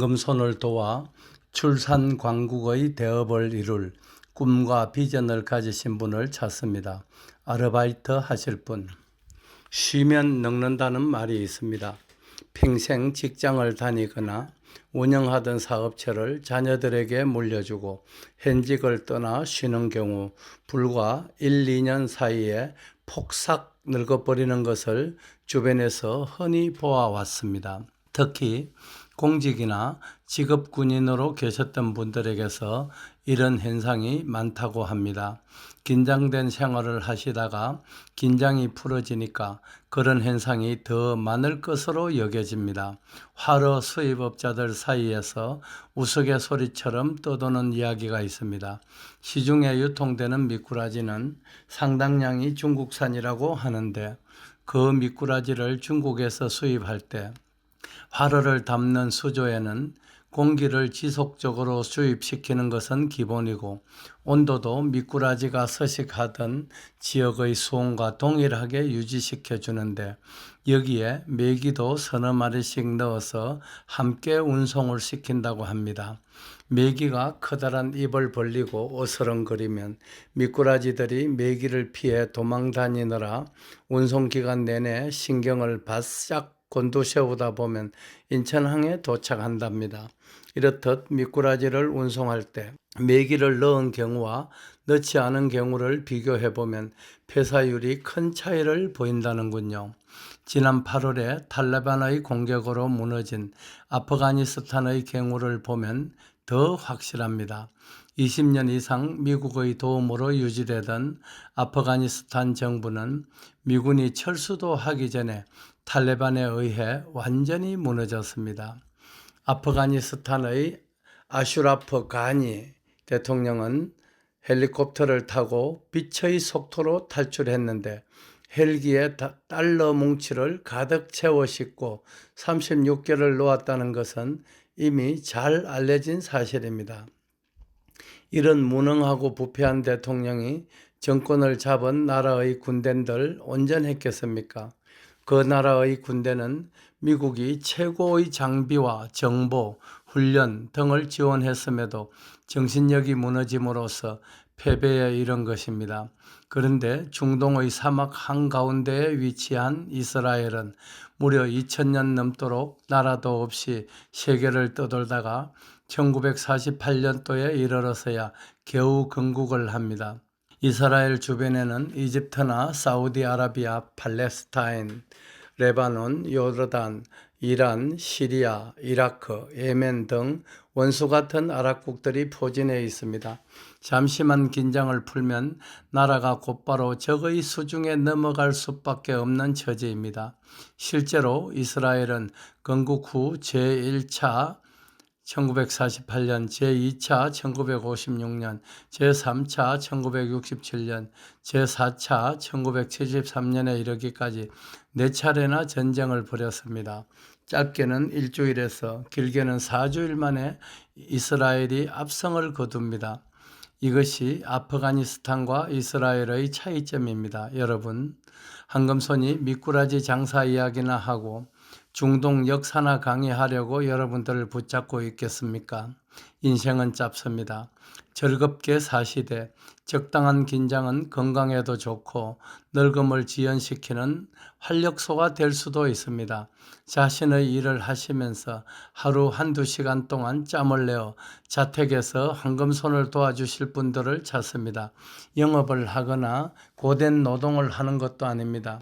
황금손을 도와 출산 광국의 대업을 이룰 꿈과 비전을 가지신 분을 찾습니다. 아르바이트 하실 분. 쉬면 늙는다는 말이 있습니다. 평생 직장을 다니거나 운영하던 사업체를 자녀들에게 물려주고 현직을 떠나 쉬는 경우 불과 1, 2년 사이에 폭삭 늙어버리는 것을 주변에서 흔히 보아왔습니다. 특히 공직이나 직업 군인으로 계셨던 분들에게서 이런 현상이 많다고 합니다. 긴장된 생활을 하시다가 긴장이 풀어지니까 그런 현상이 더 많을 것으로 여겨집니다. 화로 수입업자들 사이에서 우스갯소리처럼 떠도는 이야기가 있습니다. 시중에 유통되는 미꾸라지는 상당량이 중국산이라고 하는데 그 미꾸라지를 중국에서 수입할 때 화로를 담는 수조에는 공기를 지속적으로 주입시키는 것은 기본이고 온도도 미꾸라지가 서식하던 지역의 수온과 동일하게 유지시켜 주는데 여기에 메기도 서너 마리씩 넣어서 함께 운송을 시킨다고 합니다. 메기가 커다란 입을 벌리고 어스렁거리면 미꾸라지들이 메기를 피해 도망 다니느라 운송기간 내내 신경을 바싹 곤두세우다 보면 인천항에 도착한답니다. 이렇듯 미꾸라지를 운송할 때 메기를 넣은 경우와 넣지 않은 경우를 비교해보면 폐사율이 큰 차이를 보인다는군요. 지난 8월에 탈레반의 공격으로 무너진 아프가니스탄의 경우를 보면 더 확실합니다. 20년 이상 미국의 도움으로 유지되던 아프가니스탄 정부는 미군이 철수도 하기 전에 탈레반에 의해 완전히 무너졌습니다. 아프가니스탄의 아슈라프 가니 대통령은 헬리콥터를 타고 빛의 속도로 탈출했는데 헬기에 달러 뭉치를 가득 채워 싣고 36개를 놓았다는 것은 이미 잘 알려진 사실입니다. 이런 무능하고 부패한 대통령이 정권을 잡은 나라의 군대들 온전했겠습니까? 그 나라의 군대는 미국이 최고의 장비와 정보, 훈련 등을 지원했음에도 정신력이 무너짐으로써 패배에 이른 것입니다. 그런데 중동의 사막 한가운데에 위치한 이스라엘은 무려 2000년 넘도록 나라도 없이 세계를 떠돌다가 1948년도에 이르러서야 겨우 건국을 합니다. 이스라엘 주변에는 이집트나 사우디아라비아, 팔레스타인, 레바논, 요르단, 이란, 시리아, 이라크, 예멘 등 원수 같은 아랍국들이 포진해 있습니다. 잠시만 긴장을 풀면 나라가 곧바로 적의 수중에 넘어갈 수밖에 없는 처지입니다. 실제로 이스라엘은 건국 후 제1차 1948년, 제2차 1956년, 제3차 1967년, 제4차 1973년에 이르기까지 4차례나 전쟁을 벌였습니다. 짧게는 일주일에서 길게는 4주일 만에 이스라엘이 압승을 거둡니다. 이것이 아프가니스탄과 이스라엘의 차이점입니다. 여러분, 황금손이 미꾸라지 장사 이야기나 하고 중동 역사나 강의하려고 여러분들을 붙잡고 있겠습니까? 인생은 짧습니다. 즐겁게 사시되 적당한 긴장은 건강에도 좋고 늙음을 지연시키는 활력소가 될 수도 있습니다. 자신의 일을 하시면서 하루 한두 시간 동안 짬을 내어 자택에서 황금손을 도와주실 분들을 찾습니다. 영업을 하거나 고된 노동을 하는 것도 아닙니다.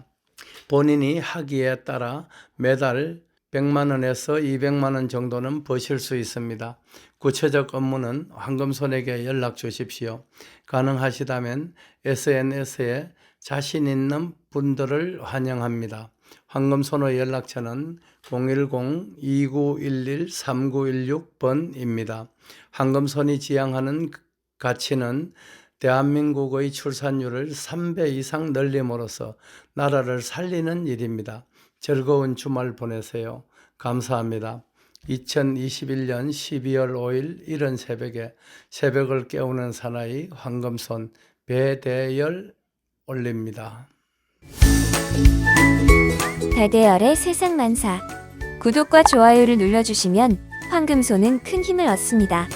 본인이 하기에 따라 매달 100만 원에서 200만 원 정도는 버실 수 있습니다. 구체적 업무는 황금손에게 연락 주십시오. 가능하시다면 SNS에 자신 있는 분들을 환영합니다. 황금손의 연락처는 010-2911-3916번입니다. 황금손이 지향하는 가치는 대한민국의 출산율을 3배 이상 늘림으로써 나라를 살리는 일입니다. 즐거운 주말 보내세요. 감사합니다. 2021년 12월 5일 이른 새벽에 새벽을 깨우는 사나이 황금손 배대열 올립니다. 배대열의 세상만사. 구독과 좋아요를 눌러주시면 황금소는 큰 힘을 얻습니다.